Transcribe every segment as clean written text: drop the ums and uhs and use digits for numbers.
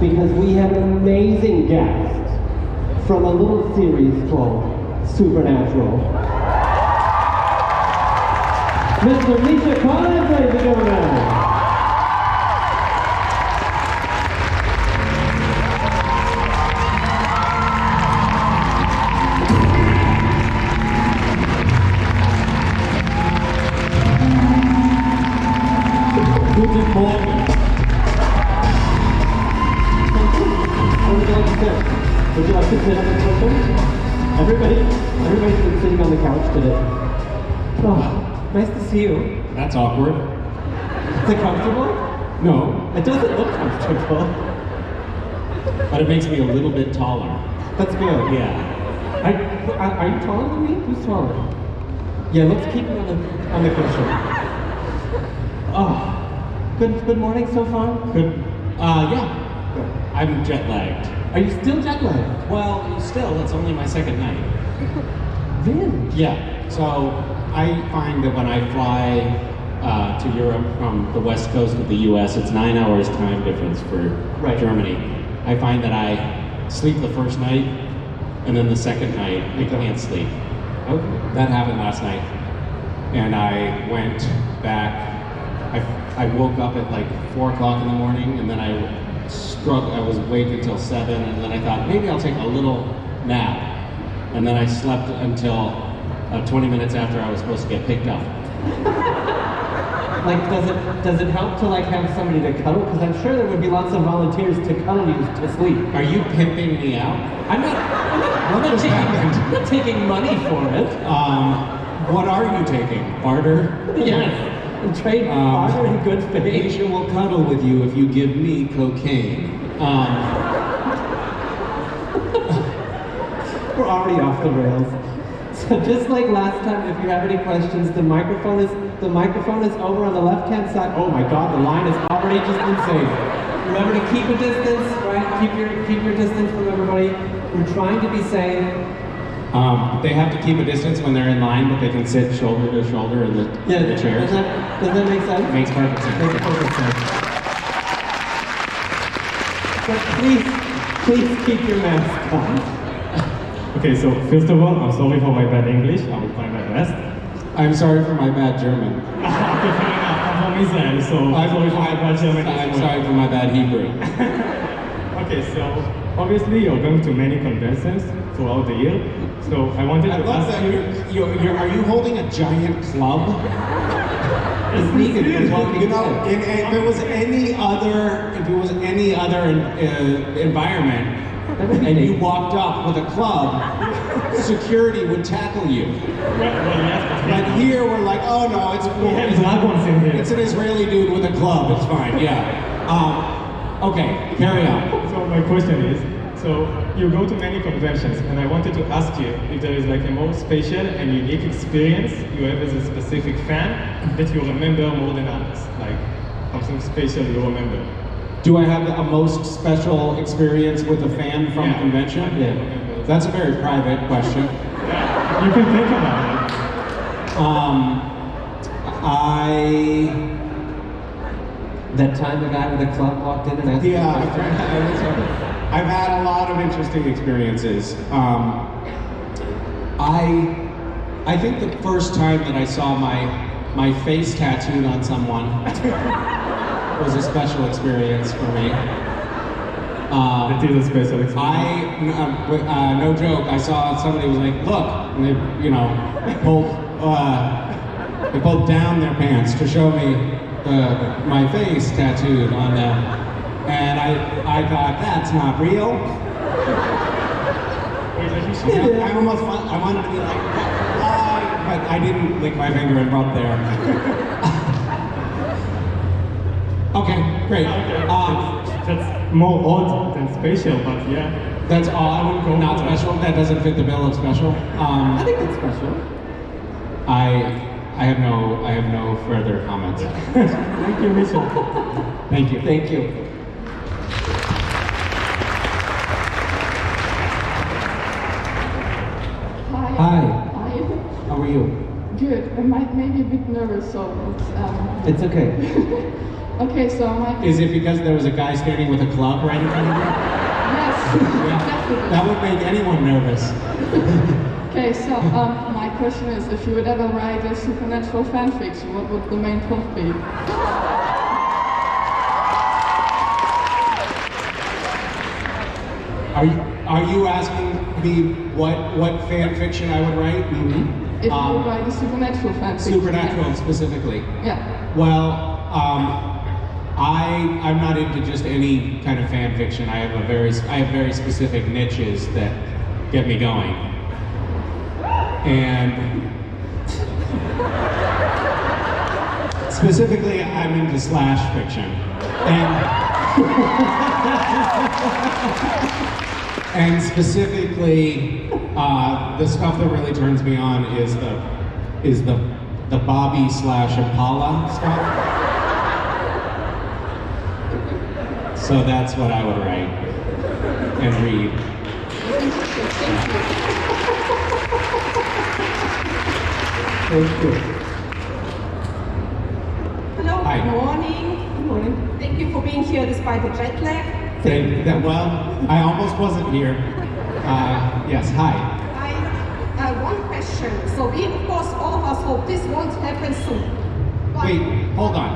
because we have an amazing guest from a little series called Supernatural. Mr. Misha, ladies and gentlemen. Guten Morgen. What would you like to sit? Would you like to sit on the cushion? Everybody's been sitting on the couch today. Oh, nice to see you. That's awkward. Is it comfortable? No, It doesn't look comfortable. but it makes me a little bit taller. That's good. Yeah. Are you taller than me? Who's taller? Yeah, let's keep it on the cushion. Oh, good morning so far? Good. Yeah. I'm jet lagged. Are you still jet lagged? Well, still, it's only my second night. Really? Yeah. So I find that when I fly to Europe from the west coast of the U.S., it's 9 hours time difference for Right. Germany. I find that I sleep the first night, and then the second night I can't sleep. Okay. That happened last night, and I went back. I woke up at like 4 o'clock in the morning, and then I was awake until 7, and then I thought maybe I'll take a little nap, and then I slept until 20 minutes after I was supposed to get picked up. Like, does it help to like have somebody to cuddle? Because I'm sure there would be lots of volunteers to cuddle you to sleep. Are you pimping me out? I'm not taking money for it. What are you taking? Barter? Yes. Trade barter in good faith. Misha will cuddle with you if you give me cocaine. We're already off the rails. So just like last time, if you have any questions, the microphone is over on the left-hand side. Oh my God, the line is already just insane. Remember to keep a distance, right? Keep your distance from everybody. We're trying to be safe. They have to keep a distance when they're in line, but they can sit shoulder to shoulder in the chairs. Does that make sense? Makes perfect sense. Makes perfect sense. But please keep your mask on. Okay, so first of all, I'm sorry for my bad English. I will try my best. I'm sorry for my bad German. Okay, fair enough. I'm from Israel, so I'm sorry for my bad German. I'm sorry for my bad Hebrew. Okay, so obviously you're going to many conventions throughout the year. So I wanted to ask you. Are you holding a giant club? It's needed. You know, if it was any other environment, and you walked up with a club, security would tackle you. But here we're like, oh no, it's cool. We have dragons in here. It's an Israeli dude with a club. It's fine. Yeah. Okay, carry on. So my question is, so you go to many conventions, and I wanted to ask you if there is like a more special and unique experience you have as a specific fan that you remember more than others, like something special you remember. Do I have a most special experience with a fan from a convention? Yeah. That's a very private question. You can think about it. That time the guy with the club walked in and asked you a question? I've had a lot of interesting experiences. I think the first time that I saw my face tattooed on someone was a special experience for me. It is a special experience. No joke, I saw somebody was like, look, and they pulled down their pants to show me my face tattooed on them. And I thought, that's not real. I wanted to be like, why? But I didn't lick my finger and rub there. Okay, great. That's more odd than special, but yeah. That's all. I wouldn't go not special. That doesn't fit the bill of special. I think it's special. I have no further comments. Thank you, Misha. Thank you. Thank you. Hi. How are you? Good. I might maybe a bit nervous, so It's okay. Okay, so my Is it because there was a guy standing with a club right in front of you? yes, definitely. That would make anyone nervous. Okay, so my question is, if you would ever write a supernatural fanfiction, what would the main plot be? Are you asking me what fan fiction I would write? If you would write a supernatural fanfiction. Supernatural specifically. Yeah. Well, I'm not into just any kind of fan fiction. I have very specific niches that get me going. And specifically, I'm into slash fiction. And specifically, the stuff that really turns me on is the Bobby / Impala stuff. So that's what I would write and read. Thank you. Hello, Hi. good morning. Good morning. Thank you for being here despite the jet lag. Well, I almost wasn't here. Yes, hi. One question. So we, of course, all of us hope this won't happen soon. But Wait, hold on.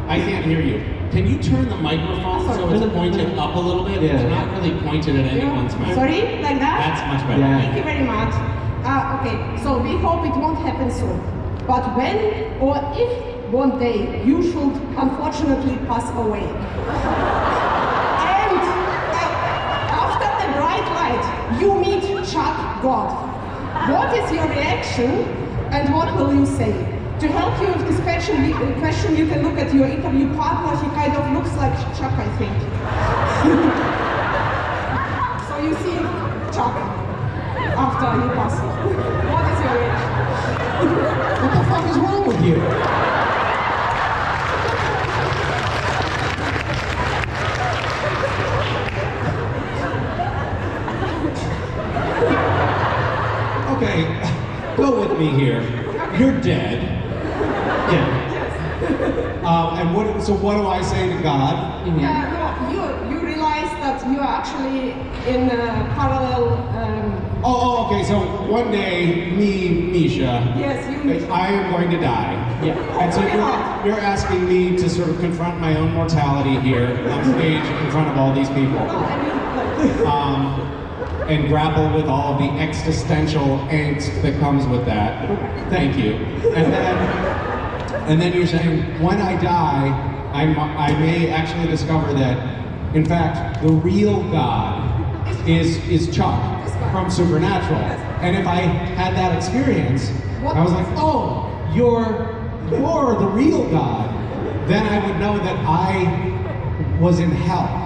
I can't hear you. Can you turn the microphone so it's pointed up a little bit? It's not really pointed at anyone's mouth. Sorry, like that? That's much better. Yeah. Thank you very much. Okay, so we hope it won't happen soon. But when or if one day you should unfortunately pass away, and after the bright light you meet Chuck God, what is your reaction and what will you say? To help you with this question, you can look at your interview partner. He kind of looks like Chuck, I think. So you see Chuck after you pass. What is your reaction? What the fuck is wrong with you? Okay, go with me here. You're dead. Yeah. And what do I say to God? You realize that you are actually in a parallel. Oh, okay, so one day, Misha, Yes, you. I am going to die. Yeah. And so you're asking me to sort of confront my own mortality here on stage in front of all these people. And grapple with all of the existential angst that comes with that. Thank you. And then you're saying, when I die, I may actually discover that, in fact, the real God is Chuck from Supernatural. And if I had that experience, I was like, oh, you're the real God. Then I would know that I was in hell.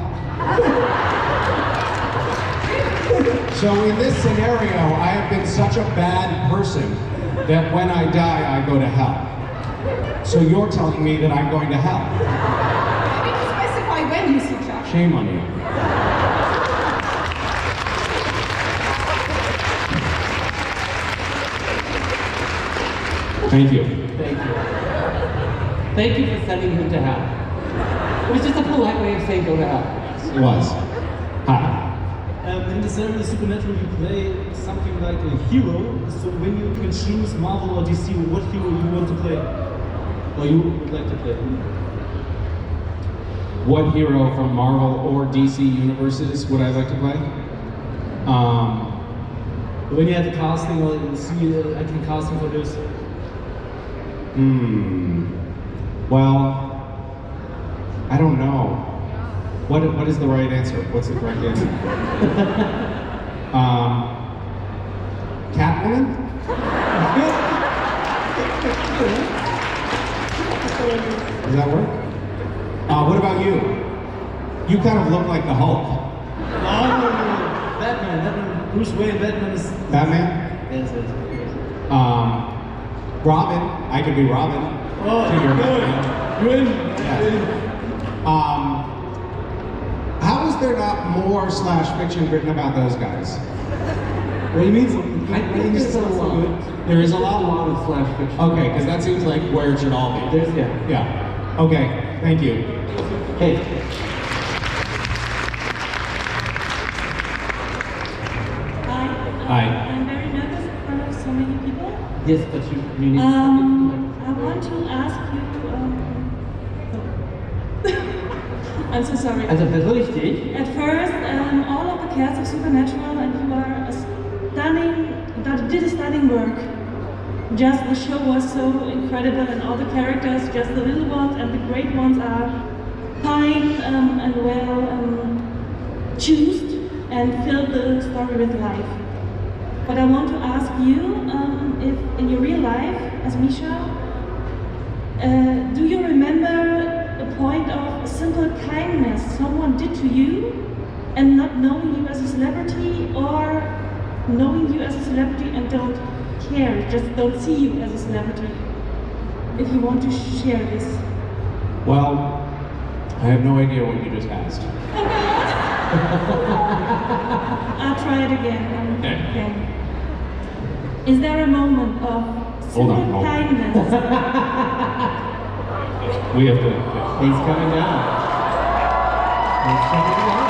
So in this scenario, I have been such a bad person that when I die, I go to hell. So you're telling me that I'm going to hell. I need to specify when you see Chuck. Shame on you. Thank you. Thank you. Thank you for sending him to hell. It was just a polite way of saying go to hell. It was. Hi. In the series Supernatural, you play something like a hero. So when you can choose Marvel or DC, what hero you want to play, or you would like to play? What hero from Marvel or DC universes would I like to play? When you have a casting, or you see, I can casting for this. Well, I don't know. What is the right answer? What's the correct answer? Catwoman? Does that work? What about you? You kind of look like the Hulk. No. Batman. Bruce Wayne. Batman is. Batman? Yes. Robin. I could be Robin. Oh, to your good. Batman. Good. How is there not more slash fiction written about those guys? What do you mean? I think there's a lot. There is a A lot. lot of slash fiction. Okay, because that seems like where it should all be. There's, yeah. Yeah. Okay, thank you. Okay. Hi. Hi. I'm very nervous in front of so many people. Yes, but you need I want to ask you. I'm so sorry. Also versuche ich dich. At first, all of the cats are supernatural, and you are did a stunning work. Just the show was so incredible, and all the characters, just the little ones and the great ones, are fine and well chosen and fill the story with life. But I want to ask you, if in your real life, as Misha, do you remember a point of simple kindness someone did to you and not knowing you as a celebrity, or knowing you as a celebrity and don't care, just don't see you as a celebrity? If you want to share this. Well, I have no idea what you just asked. I'll try it again. Okay. Is there a moment of simple Hold on. kindness? We have to. He's coming down. He's coming down.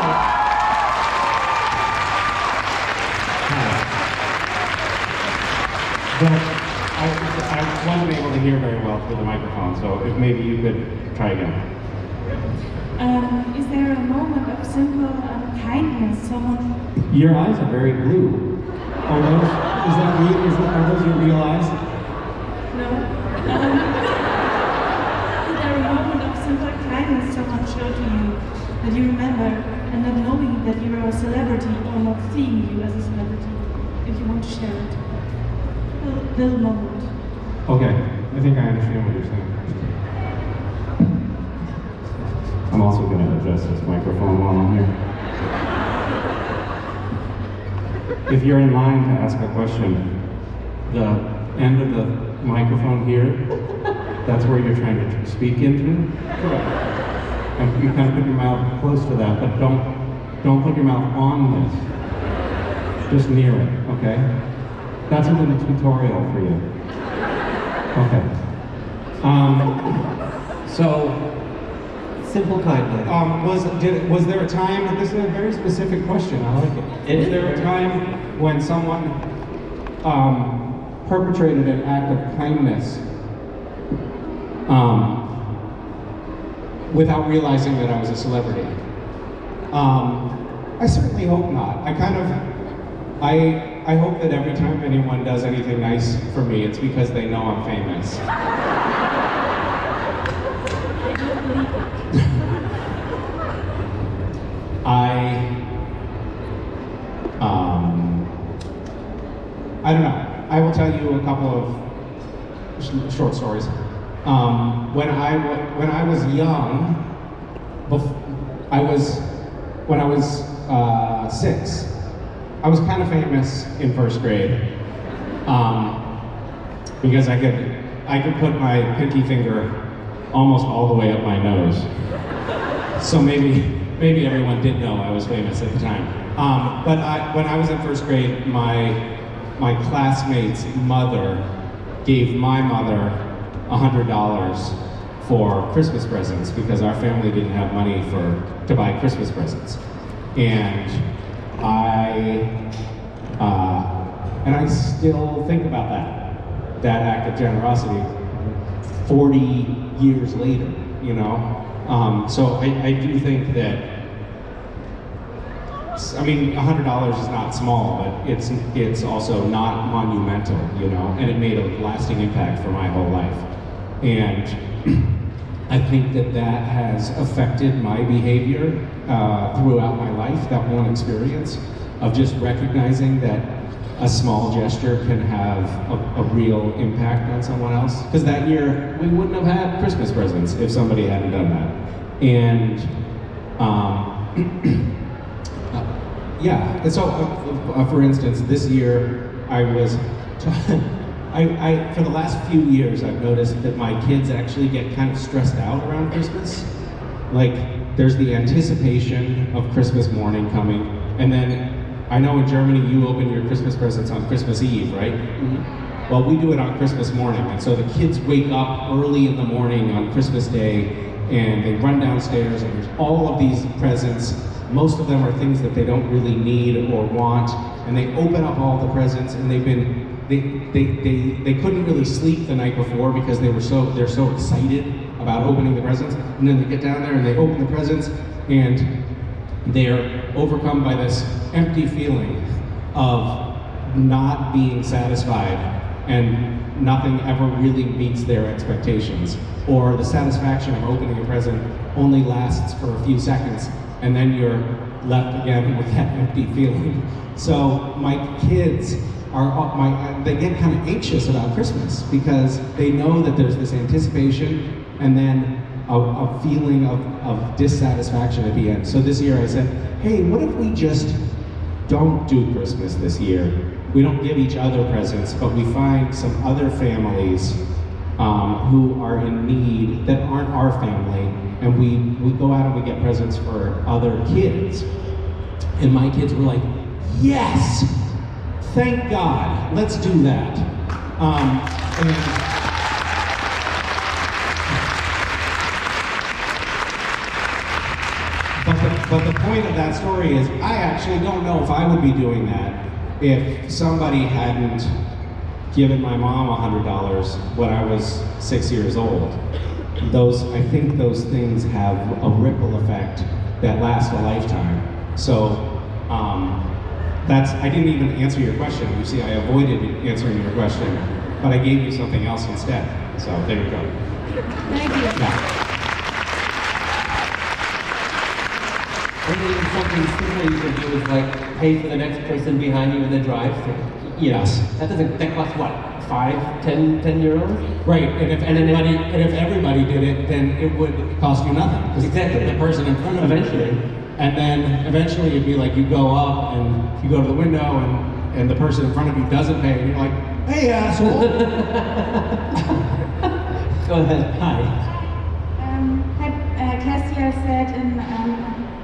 But I wasn't able to hear very well through the microphone, so if maybe you could try again. Is there a moment of simple kindness someone? Your eyes are very blue. Are those, are those your real eyes? No. Is there a moment of simple kindness someone showed to you that you remember, and not knowing that you are a celebrity or not seeing you as a celebrity? If you want to share it. A little moment. Okay, I think I understand what you're saying. I'm also going to adjust this microphone while I'm here. If you're in line to ask a question, the end of the microphone here, that's where you're trying to speak into. Correct. And you kind of put your mouth close to that, but don't put your mouth on this. Just near it, okay? That's a little tutorial for you. Okay. So, Simple kindness. was there a time? This is a very specific question. I like it. Was there a time when someone perpetrated an act of kindness without realizing that I was a celebrity? I certainly hope not. I hope that every time anyone does anything nice for me, it's because they know I'm famous. I don't know. I will tell you a couple of short stories. When I was young, when I was 6, I was kind of famous in first grade because I could put my pinky finger almost all the way up my nose. So maybe everyone did know I was famous at the time. But when I was in first grade, my classmate's mother gave my mother $100 for Christmas presents because our family didn't have money to buy Christmas presents, and I still think about that act of generosity 40 years later, you know? So I do think that, I mean, $100 is not small, but it's also not monumental, you know? And it made a lasting impact for my whole life. And I think that has affected my behavior throughout my life, that one experience of just recognizing that a small gesture can have a real impact on someone else. Because that year, we wouldn't have had Christmas presents if somebody hadn't done that. And yeah, and so for instance, this year I was, for the last few years I've noticed that my kids actually get kind of stressed out around Christmas. Like, there's the anticipation of Christmas morning coming, and then I know in Germany you open your Christmas presents on Christmas Eve, right? Mm-hmm. Well, we do it on Christmas morning, and so the kids wake up early in the morning on Christmas Day and they run downstairs, and there's all of these presents. Most of them are things that they don't really need or want, and they open up all the presents, and they couldn't really sleep the night before because they're so excited about opening the presents. And then they get down there and they open the presents, and they're overcome by this empty feeling of not being satisfied, and nothing ever really meets their expectations. Or the satisfaction of opening a present only lasts for a few seconds, and then you're left again with that empty feeling. So my kids they get kind of anxious about Christmas because they know that there's this anticipation and then a feeling of dissatisfaction at the end. So this year I said, hey, what if we just don't do Christmas this year? We don't give each other presents, but we find some other families who are in need that aren't our family, and we go out and we get presents for other kids. And my kids were like, yes! Thank God, let's do that. But the point of that story is, I actually don't know if I would be doing that if somebody hadn't given my mom $100 when I was 6 years old. I think those things have a ripple effect that lasts a lifetime. So, I didn't even answer your question. You see, I avoided answering your question, but I gave you something else instead. So there you go. Thank you. Yeah. Maybe even something similar you could do is like pay for the next person behind you in the drive-thru. Yes. That costs what? 10 euros? Right, and if everybody did it, then it would cost you nothing. 'Cause Exactly. the person in front of you Eventually. did. And then eventually it'd be like you go up and you go to the window and the person in front of you doesn't pay, and you're like, hey asshole! Go ahead. Hi. Cassia said in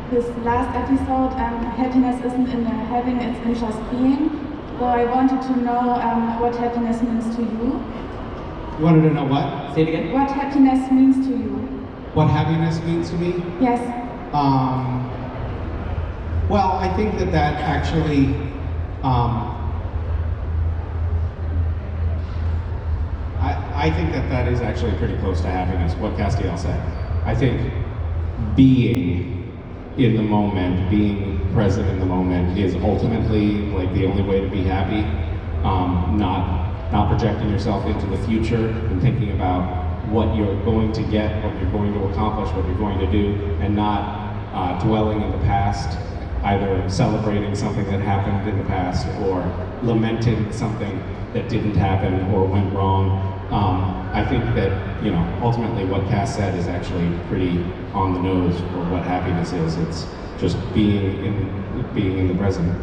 his last episode, happiness isn't in having, it's in just being. So I wanted to know what happiness means to you. You wanted to know what? Say it again. What happiness means to you. What happiness means to me? Yes. Well, I think that actually, I think that is actually pretty close to happiness, what Castiel said. I think being in the moment, being present in the moment is ultimately like the only way to be happy. Not projecting yourself into the future and thinking about what you're going to get, what you're going to accomplish, what you're going to do, and not dwelling in the past, either celebrating something that happened in the past or lamenting something that didn't happen or went wrong. I think that, ultimately what Cass said is actually pretty on the nose for what happiness is. It's just being in the present.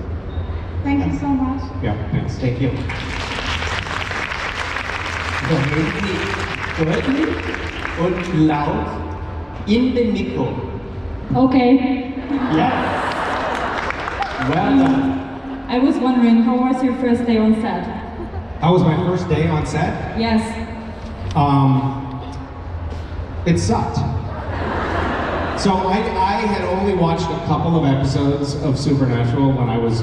Thank you so much. Yeah, thanks. Thank you. Deutlich und laut in den Mikro. Okay. Yes. Well done. I was wondering, how was your first day on set? How was my first day on set? Yes. It sucked. So I had only watched a couple of episodes of Supernatural when I was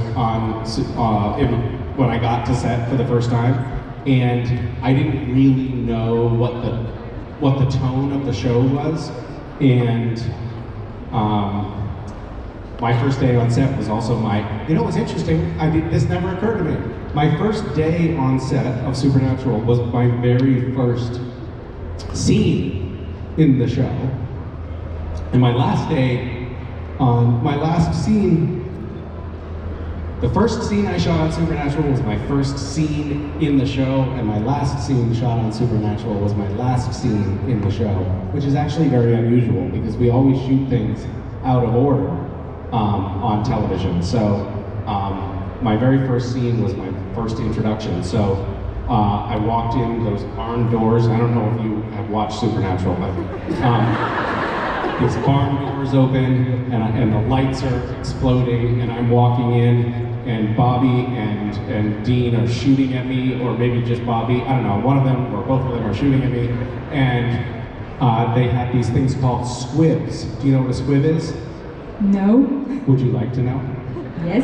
when I got to set for the first time, and I didn't really know what the tone of the show was, and my first day on set was also what's interesting, this never occurred to me. My first day on set of Supernatural was my very first scene in the show. And my last scene, the first scene I shot on Supernatural was my first scene in the show, and my last scene shot on Supernatural was my last scene in the show, which is actually very unusual because we always shoot things out of order on television. So my very first scene was my first introduction. So I walked in those barn doors. I don't know if you have watched Supernatural, but these barn doors open and the lights are exploding, and I'm walking in, and Bobby and Dean are shooting at me, or maybe just Bobby. I don't know. One of them or both of them are shooting at me, and they had these things called squibs. Do you know what a squib is? No. Would you like to know? Yes.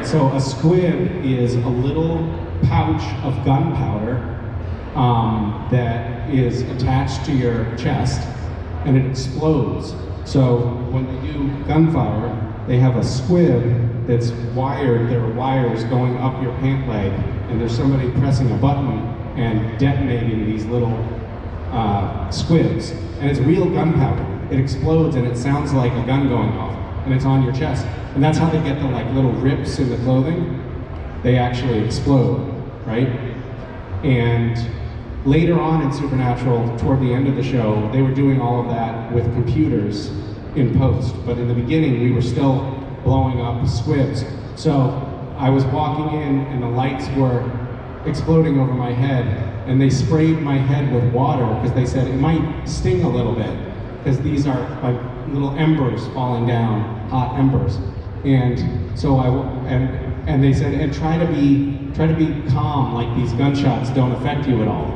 So a squib is a little pouch of gunpowder that is attached to your chest, and it explodes. So when they do gunfire, they have a squib that's wired. There are wires going up your pant leg, and there's somebody pressing a button and detonating these little squibs. And it's real gunpowder. It explodes, and it sounds like a gun going off, and it's on your chest. And that's how they get the like little rips in the clothing. They actually explode, right? And later on in Supernatural, toward the end of the show, they were doing all of that with computers in post. But in the beginning, we were still blowing up squibs. So I was walking in, and the lights were exploding over my head, and they sprayed my head with water because they said it might sting a little bit because these are like little embers falling down, hot embers. And so and they said, and try to be calm, like these gunshots don't affect you at all.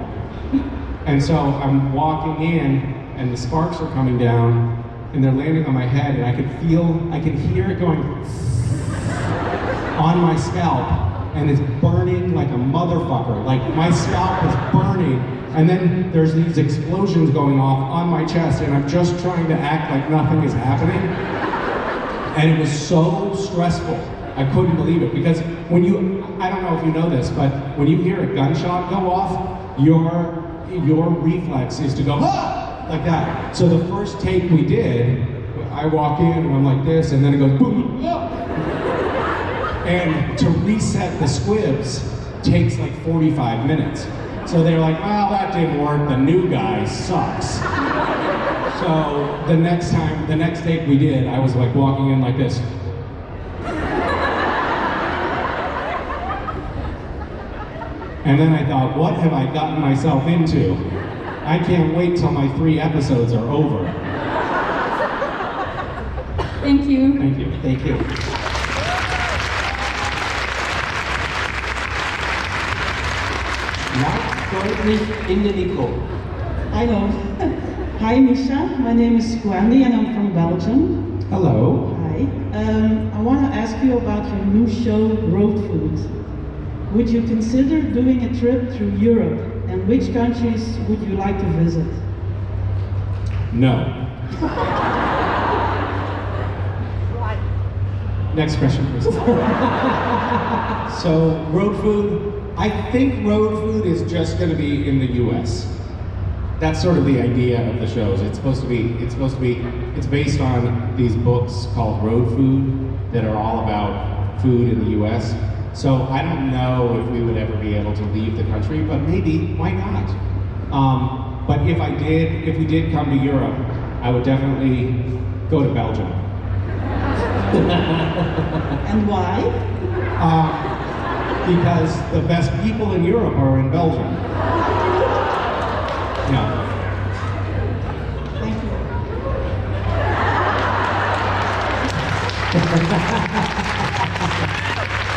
And so I'm walking in, and the sparks are coming down, and they're landing on my head, and I could hear it going on my scalp, and it's burning like a motherfucker. Like my scalp is burning, and then there's these explosions going off on my chest, and I'm just trying to act like nothing is happening. And it was so stressful. I couldn't believe it, because when I don't know if you know this, but when you hear a gunshot go off, your reflex is to go, ah! Like that. So the first take we did, I walk in and I'm like this, and then it goes boom, ah! And to reset the squibs takes like 45 minutes. So they're like, well, that didn't work, the new guy sucks. So the next take we did, I was like walking in like this. And then I thought, what have I gotten myself into? I can't wait till my 3 episodes are over. Thank you. Thank you. Thank you. Now, deutlich in the Nico. Hello. Hi, Misha. My name is Gwandi and I'm from Belgium. Hello. Hi. I want to ask you about your new show, Road Food. Would you consider doing a trip through Europe? And which countries would you like to visit? No. Next question, please. So, road food, I think road food is just going to be in the US. That's sort of the idea of the shows. It's based on these books called Road Food that are all about food in the US. So I don't know if we would ever be able to leave the country, but maybe, why not? But if we did come to Europe, I would definitely go to Belgium. And why? Because the best people in Europe are in Belgium. Yeah. Thank you.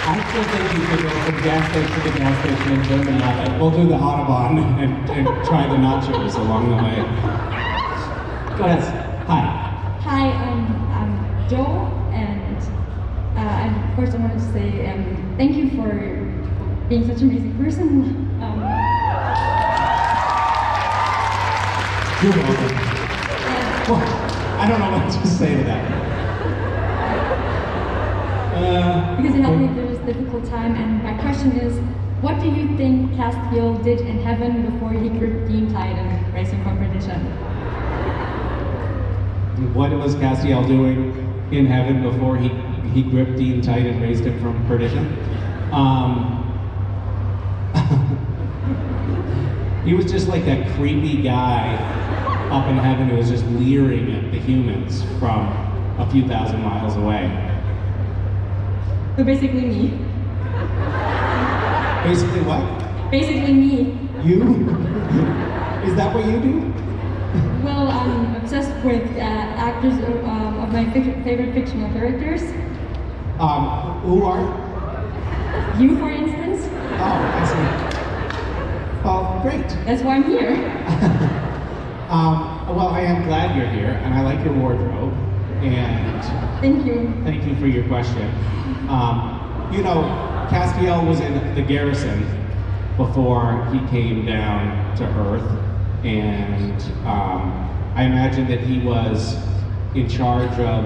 I still think you could go from gas station to gas station in Germany. We'll do the Autobahn and try the nachos along the way. Go ahead. Hi. Hi, I'm Joe, and first I want to say thank you for being such an amazing person. You're welcome. Well, I don't know what to say to that. Because it helped me through this difficult time, and my question is, what do you think Castiel did in heaven before he gripped Dean Tide and raised him from perdition? What was Castiel doing in heaven before he gripped Dean tight and raised him from perdition? He was just like that creepy guy up in heaven who was just leering at the humans from a few thousand miles away. So basically me. Basically what? Basically me. You? Is that what you do? Well, I'm obsessed with actors of my favorite fictional characters. Who are? You, for instance. Oh, I see. Well, great. That's why I'm here. Well, I am glad you're here, and I like your wardrobe, and Thank you. thank you for your question. You know, Castiel was in the garrison before he came down to Earth, and I imagine that he was in charge of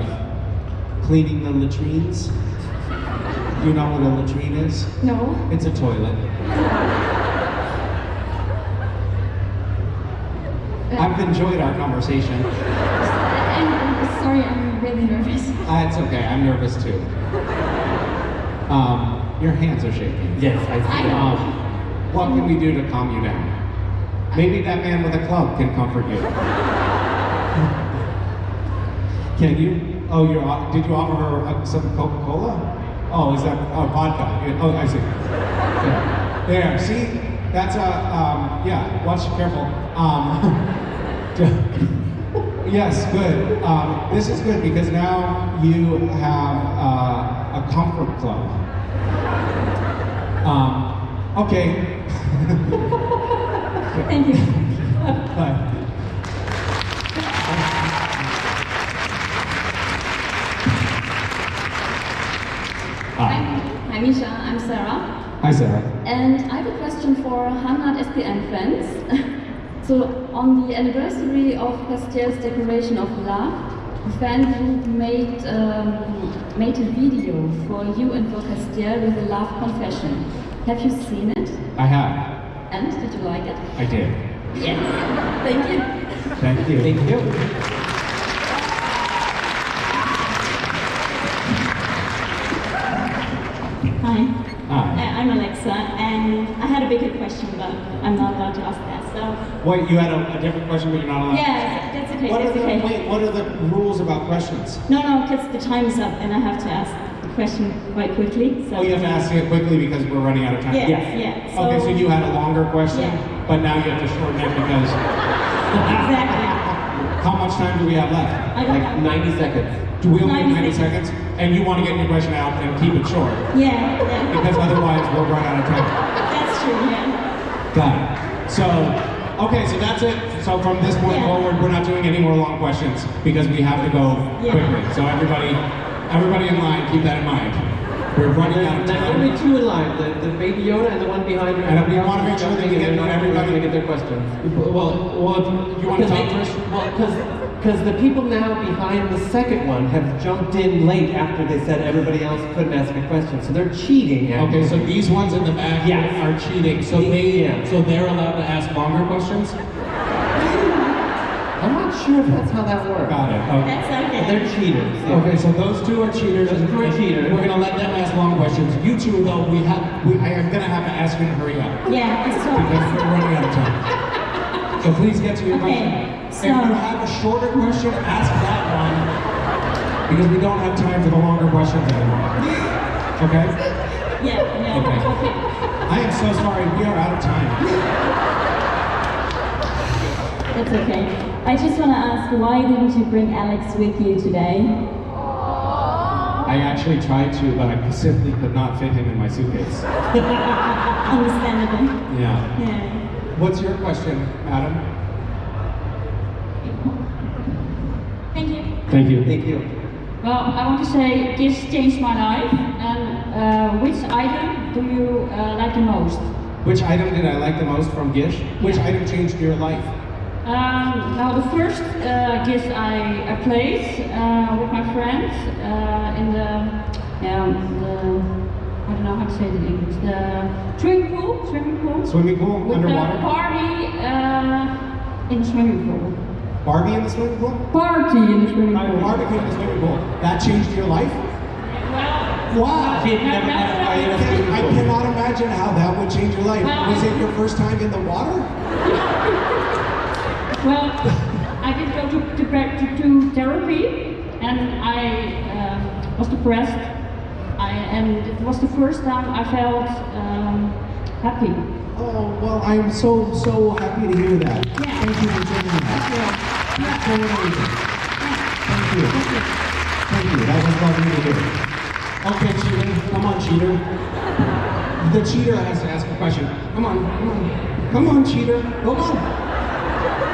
cleaning the latrines. Do you know what a latrine is? No. It's a toilet. I've enjoyed our conversation. I'm sorry, I'm really nervous. It's okay, I'm nervous too. Your hands are shaking. Yes, I see that. What can we do to calm you down? Maybe that man with a club can comfort you. Can you? Oh, did you offer her some Coca-Cola? Oh, is that vodka? Oh, I see. There, see? That's yeah, watch, careful. Yes, good. This is good because now you have a comfort club. Okay. Thank you. Bye. Hi Misha, I'm Sarah. Hi, Sarah. And I have a question for 100 SPN fans. So, on the anniversary of Castiel's Declaration of Love, a fan group made a video for you and for Castiel with a love confession. Have you seen it? I have. And did you like it? I did. Yes. Thank you. Thank you. Thank you. Hi. Hi. I'm Alexa, and I had a bigger question, but I'm not allowed to ask that. So Wait, you had a different question, but you're not allowed? yeah, that's okay. What are That's okay. Wait, what are the rules about questions? No, because the time is up, and I have to ask the question quite quickly. So Oh, you have to ask it quickly because we're running out of time? Yeah, Yes. yeah. Okay, so you had a longer question, Yeah. but now you have to shorten it because exactly. how much time do we have left? I don't Like know. 90 seconds. Do we only have 90 90 seconds? And you want to get your question out and keep it short Yeah, because otherwise we'll run out of time. that's true. Yeah. Got it. So, okay, so that's it. So from this point Yeah. forward, we're not doing any more long questions because we have to go Yeah. quickly. So everybody in line, keep that in mind. We're running out of There's time. only two in line, the baby Yoda and the one behind her. And we want to make sure that we get everybody to get their question. Well, you want to talk first? Because the people now behind the second one have jumped in late after they said everybody else couldn't ask a question, so they're cheating. Okay, so these ones in the back Yes. are cheating. So so they're allowed to ask longer questions? I'm not sure if that's how that works. Got it. Okay. That's okay. They're cheaters. yeah. Okay, so those two are cheaters. Those two are cheaters. We're gonna let them ask long questions. You two, though, I am gonna have to ask you to hurry up Yeah, it's so. because we're running out of time. So please get to your Okay, question. so- If you have a shorter question, ask that one because we don't have time for the longer questions anymore. Okay? Yeah. Okay. I am so sorry. We are out of time. That's okay. I just want to ask, why didn't you bring Alex with you today? I actually tried to, but I simply could not fit him in my suitcase. Understandable. Yeah. Yeah. What's your question, madam? Thank you. Thank you. Thank you. Well, I want to say this changed my life. And which item do you like the most? Which item did I like the most from Gish? Which item changed your life? Now the first gift I played with my friends in the I don't know how to say it in English. The swimming pool. Swimming pool? With Underwater? the party in the swimming pool. Barbie in the swimming pool? Party in the swimming pool. Barbecue in the swimming pool. That changed your life? Wow! She had never had a fight in a swimming I pool. cannot imagine how that would change your life. Well, Was it your first time in the water? Well, I did go to therapy, and I was depressed. And it was the first time I felt happy. Oh, well, I am so happy to hear that. Yeah. Thank you for sharing that. That's so amazing. Thank you. Thank you. That was lovely to hear. Okay, cheater. Come on, cheater. The cheater has to ask a question. Come on, cheater. Come on.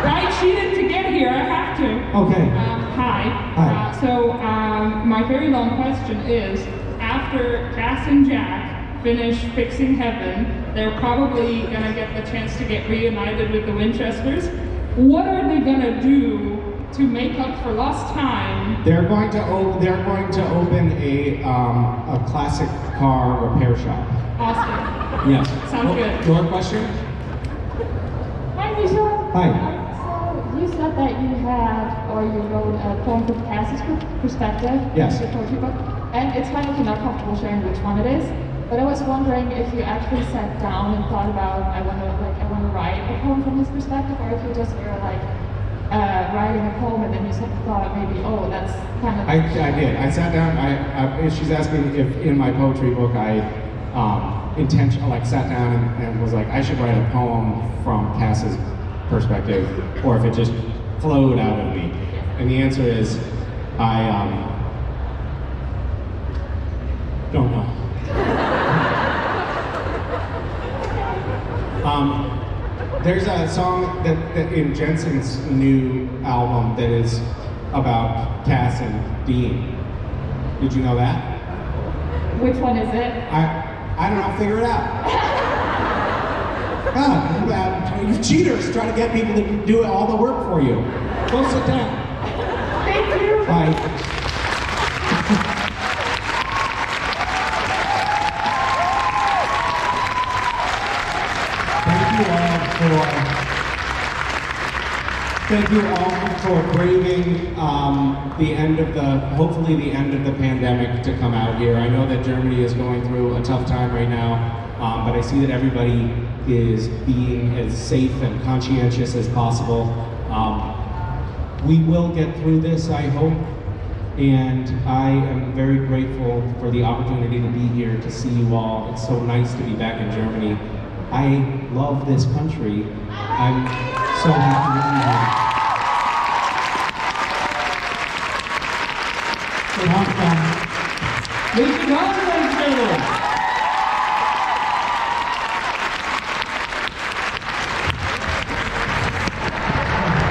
I cheated to get here, I have to. Okay. Hi. Hi. My very long question is, after Cass and Jack finish fixing Heaven, they're probably gonna get the chance to get reunited with the Winchesters. What are they gonna do to make up for lost time? They're going to open a classic car repair shop. Awesome. Yes. Sounds good. Your question? Hi, Misha. Hi. So you said that you had, or you wrote a poem from Cass's perspective. Yes. In your poetry book, and it's fine if you're not comfortable sharing which one it is. But I was wondering if you actually sat down and thought about, I want to write a poem from his perspective, or if you just were like writing a poem and then you thought maybe, oh, that's kind of. I did. I sat down. She's asking if in my poetry book I sat down and was like, I should write a poem from Cass's perspective, or if it just flowed out of me. And the answer is, I don't know. There's a song that in Jensen's new album that is about Cass and Dean. Did you know that? Which one is it? I don't know, figure it out. God, you cheaters try to get people to do all the work for you. Go sit down. Thank you. Bye. Thank you all for braving hopefully the end of the pandemic to come out here. I know that Germany is going through a tough time right now, but I see that everybody is being as safe and conscientious as possible. We will get through this, I hope, and I am very grateful for the opportunity to be here to see you all. It's so nice to be back in Germany. I love this country. I'm so happy to be here. Ladies and gentlemen,